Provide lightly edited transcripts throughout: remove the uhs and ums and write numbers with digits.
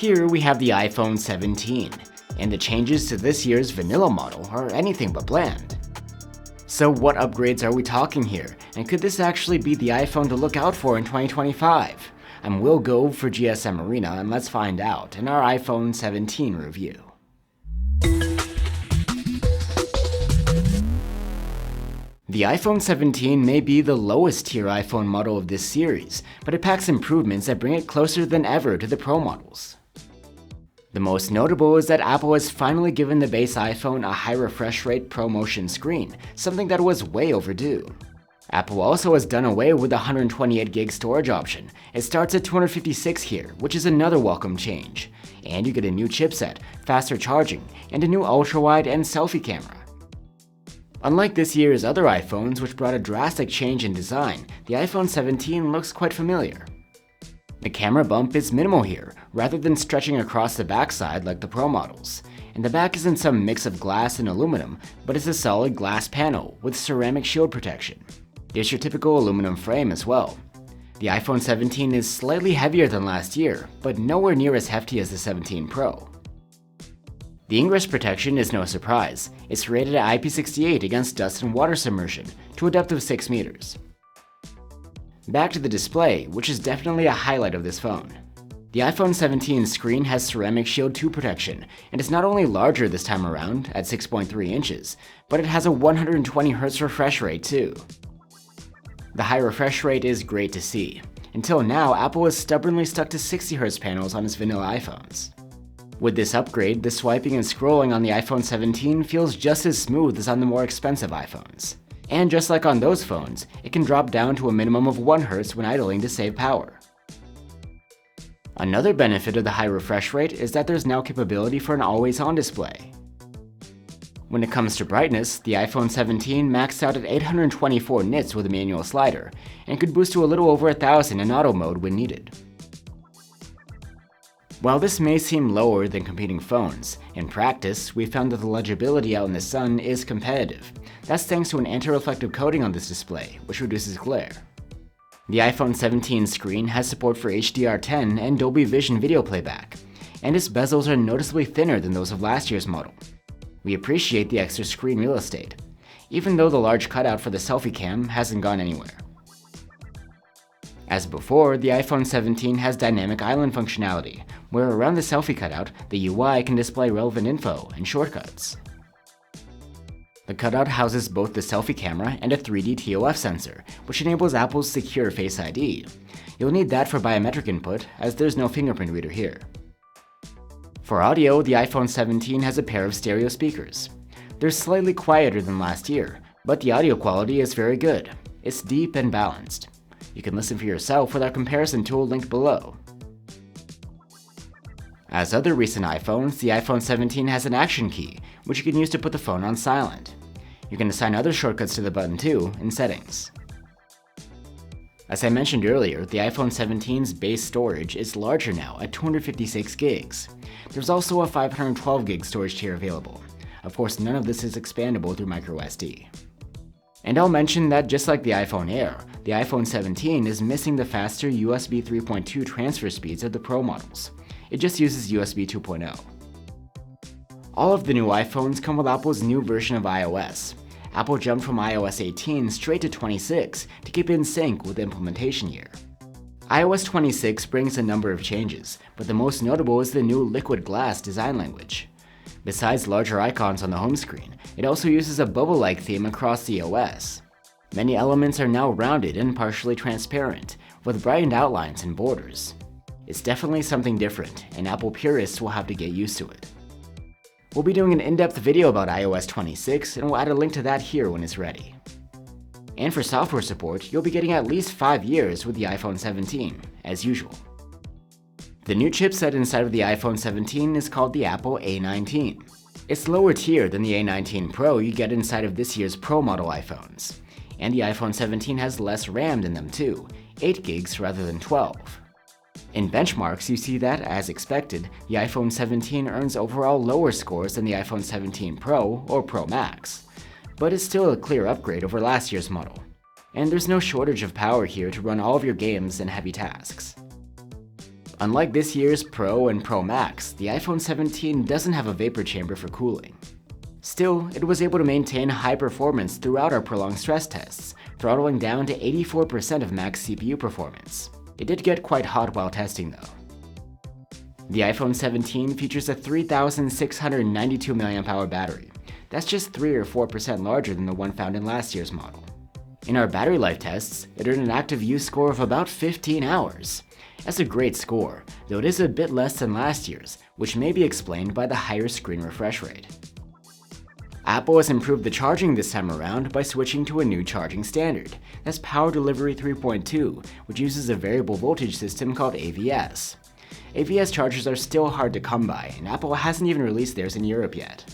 Here we have the iPhone 17, and the changes to this year's vanilla model are anything but bland. So what upgrades are we talking here, and could this actually be the iPhone to look out for in 2025? I'm Will Gove for GSM Arena, and let's find out in our iPhone 17 review. The iPhone 17 may be the lowest tier iPhone model of this series, but it packs improvements that bring it closer than ever to the Pro models. The most notable is that Apple has finally given the base iPhone a high refresh rate ProMotion screen, something that was way overdue. Apple also has done away with the 128GB storage option. It starts at 256 here, which is another welcome change. And you get a new chipset, faster charging, and a new ultrawide and selfie camera. Unlike this year's other iPhones, which brought a drastic change in design, the iPhone 17 looks quite familiar. The camera bump is minimal here, rather than stretching across the backside like the Pro models. And the back isn't some mix of glass and aluminum, but it's a solid glass panel with ceramic shield protection. There's your typical aluminum frame as well. The iPhone 17 is slightly heavier than last year, but nowhere near as hefty as the 17 Pro. The ingress protection is no surprise. It's rated at IP68 against dust and water submersion, to a depth of 6 meters. Back to the display, which is definitely a highlight of this phone. The iPhone 17 screen has Ceramic Shield 2 protection, and it's not only larger this time around, at 6.3 inches, but it has a 120Hz refresh rate too. The high refresh rate is great to see. Until now, Apple has stubbornly stuck to 60Hz panels on its vanilla iPhones. With this upgrade, the swiping and scrolling on the iPhone 17 feels just as smooth as on the more expensive iPhones. And just like on those phones, it can drop down to a minimum of 1 Hz when idling to save power. Another benefit of the high refresh rate is that there's now capability for an always-on display. When it comes to brightness, the iPhone 17 maxed out at 824 nits with a manual slider, and could boost to a little over 1000 in auto mode when needed. While this may seem lower than competing phones, in practice, we found that the legibility out in the sun is competitive. That's thanks to an anti-reflective coating on this display, which reduces glare. The iPhone 17 screen has support for HDR10 and Dolby Vision video playback, and its bezels are noticeably thinner than those of last year's model. We appreciate the extra screen real estate, even though the large cutout for the selfie cam hasn't gone anywhere. As before, the iPhone 17 has dynamic island functionality, where around the selfie cutout, the UI can display relevant info and shortcuts. The cutout houses both the selfie camera and a 3D TOF sensor, which enables Apple's secure Face ID. You'll need that for biometric input, as there's no fingerprint reader here. For audio, the iPhone 17 has a pair of stereo speakers. They're slightly quieter than last year, but the audio quality is very good. It's deep and balanced. You can listen for yourself with our comparison tool linked below. As other recent iPhones, the iPhone 17 has an action key, which you can use to put the phone on silent. You can assign other shortcuts to the button too in settings. As I mentioned earlier, the iPhone 17's base storage is larger now at 256GB. There's also a 512GB storage tier available. Of course, none of this is expandable through microSD. And I'll mention that just like the iPhone Air, the iPhone 17 is missing the faster USB 3.2 transfer speeds of the Pro models. It just uses USB 2.0. All of the new iPhones come with Apple's new version of iOS. Apple jumped from iOS 18 straight to 26 to keep in sync with the implementation year. iOS 26 brings a number of changes, but the most notable is the new liquid glass design language. Besides larger icons on the home screen, it also uses a bubble-like theme across the OS. Many elements are now rounded and partially transparent, with brightened outlines and borders. It's definitely something different, and Apple purists will have to get used to it. We'll be doing an in-depth video about iOS 26, and we'll add a link to that here when it's ready. And for software support, you'll be getting at least 5 years with the iPhone 17, as usual. The new chipset inside of the iPhone 17 is called the Apple A19. It's lower tier than the A19 Pro you get inside of this year's Pro model iPhones. And the iPhone 17 has less RAM than them too, 8GB rather than 12. In benchmarks, you see that, as expected, the iPhone 17 earns overall lower scores than the iPhone 17 Pro or Pro Max, but it's still a clear upgrade over last year's model. And there's no shortage of power here to run all of your games and heavy tasks. Unlike this year's Pro and Pro Max, the iPhone 17 doesn't have a vapor chamber for cooling. Still, it was able to maintain high performance throughout our prolonged stress tests, throttling down to 84% of max CPU performance. It did get quite hot while testing though. The iPhone 17 features a 3692 mAh battery. That's just 3 or 4% larger than the one found in last year's model. In our battery life tests, it earned an active use score of about 15 hours. That's a great score, though it is a bit less than last year's, which may be explained by the higher screen refresh rate. Apple has improved the charging this time around by switching to a new charging standard. That's Power Delivery 3.2, which uses a variable voltage system called AVS. AVS chargers are still hard to come by, and Apple hasn't even released theirs in Europe yet.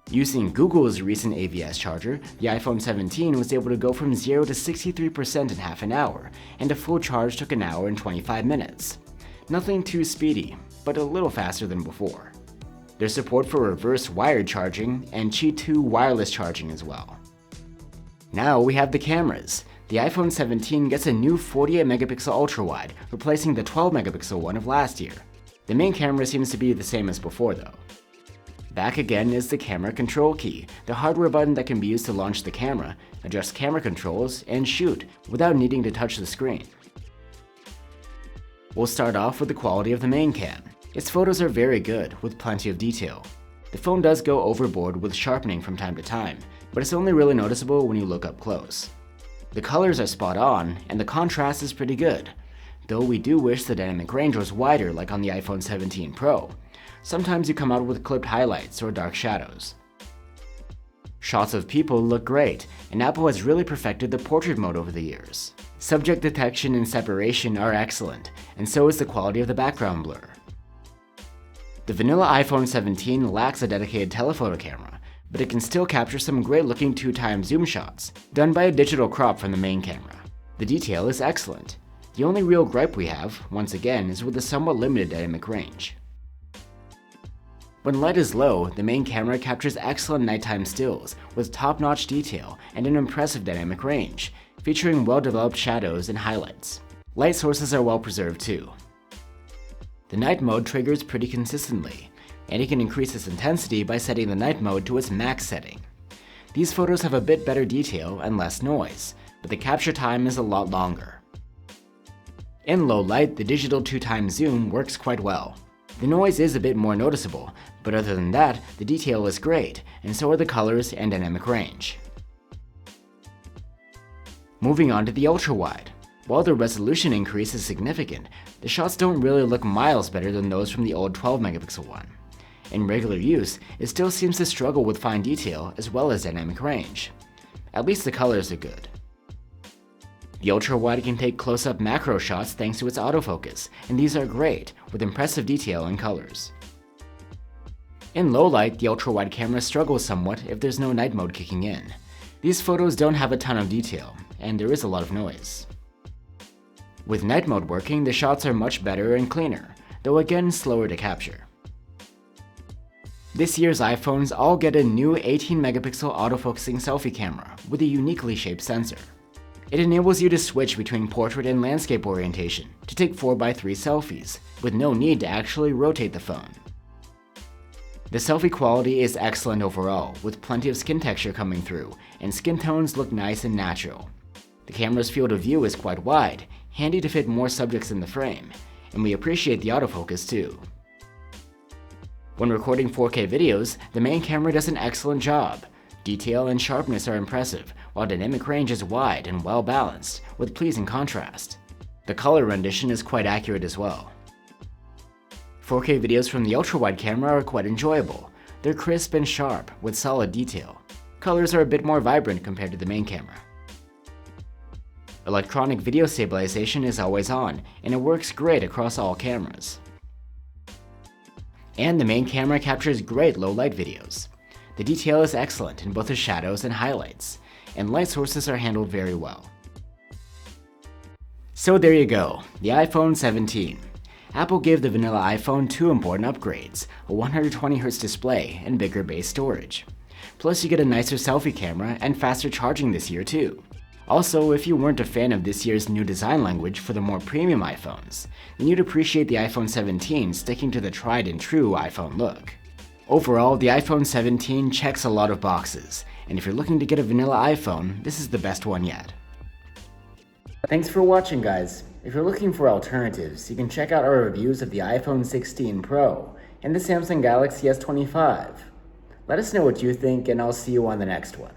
Using Google's recent AVS charger, the iPhone 17 was able to go from 0 to 63% in half an hour, and a full charge took an hour and 25 minutes. Nothing too speedy, but a little faster than before. There's support for reverse wired charging and Qi 2 wireless charging as well. Now we have the cameras. The iPhone 17 gets a new 48-megapixel ultrawide, replacing the 12-megapixel one of last year. The main camera seems to be the same as before though. Back again is the camera control key, the hardware button that can be used to launch the camera, adjust camera controls, and shoot without needing to touch the screen. We'll start off with the quality of the main cam. Its photos are very good, with plenty of detail. The phone does go overboard with sharpening from time to time, but it's only really noticeable when you look up close. The colors are spot on, and the contrast is pretty good, though we do wish the dynamic range was wider like on the iPhone 17 Pro. Sometimes you come out with clipped highlights or dark shadows. Shots of people look great, and Apple has really perfected the portrait mode over the years. Subject detection and separation are excellent, and so is the quality of the background blur. The vanilla iPhone 17 lacks a dedicated telephoto camera, but it can still capture some great-looking 2x zoom shots, done by a digital crop from the main camera. The detail is excellent. The only real gripe we have, once again, is with the somewhat limited dynamic range. When light is low, the main camera captures excellent nighttime stills with top-notch detail and an impressive dynamic range, featuring well-developed shadows and highlights. Light sources are well preserved too. The night mode triggers pretty consistently, and you can increase its intensity by setting the night mode to its max setting. These photos have a bit better detail and less noise, but the capture time is a lot longer. In low light, the digital 2x zoom works quite well. The noise is a bit more noticeable, but other than that, the detail is great, and so are the colors and dynamic range. Moving on to the ultrawide. While the resolution increase is significant, the shots don't really look miles better than those from the old 12-megapixel one. In regular use, it still seems to struggle with fine detail as well as dynamic range. At least the colors are good. The ultrawide can take close-up macro shots thanks to its autofocus, and these are great, with impressive detail and colors. In low light, the ultrawide camera struggles somewhat if there's no night mode kicking in. These photos don't have a ton of detail, and there is a lot of noise. With night mode working, the shots are much better and cleaner, though again slower to capture. This year's iPhones all get a new 18-megapixel autofocusing selfie camera with a uniquely shaped sensor. It enables you to switch between portrait and landscape orientation to take 4x3 selfies, with no need to actually rotate the phone. The selfie quality is excellent overall, with plenty of skin texture coming through, and skin tones look nice and natural. The camera's field of view is quite wide, handy to fit more subjects in the frame, and we appreciate the autofocus too. When recording 4K videos, the main camera does an excellent job. Detail and sharpness are impressive, while dynamic range is wide and well balanced, with pleasing contrast. The color rendition is quite accurate as well. 4K videos from the ultrawide camera are quite enjoyable. They're crisp and sharp, with solid detail. Colors are a bit more vibrant compared to the main camera. Electronic video stabilization is always on, and it works great across all cameras. And the main camera captures great low-light videos. The detail is excellent in both the shadows and highlights, and light sources are handled very well. So there you go, the iPhone 17. Apple gave the vanilla iPhone two important upgrades, a 120Hz display and bigger base storage. Plus you get a nicer selfie camera and faster charging this year too. Also, if you weren't a fan of this year's new design language for the more premium iPhones, then you'd appreciate the iPhone 17 sticking to the tried and true iPhone look. Overall, the iPhone 17 checks a lot of boxes, and if you're looking to get a vanilla iPhone, this is the best one yet. Thanks for watching, guys. If you're looking for alternatives, you can check out our reviews of the iPhone 16 Pro and the Samsung Galaxy S25. Let us know what you think, and I'll see you on the next one.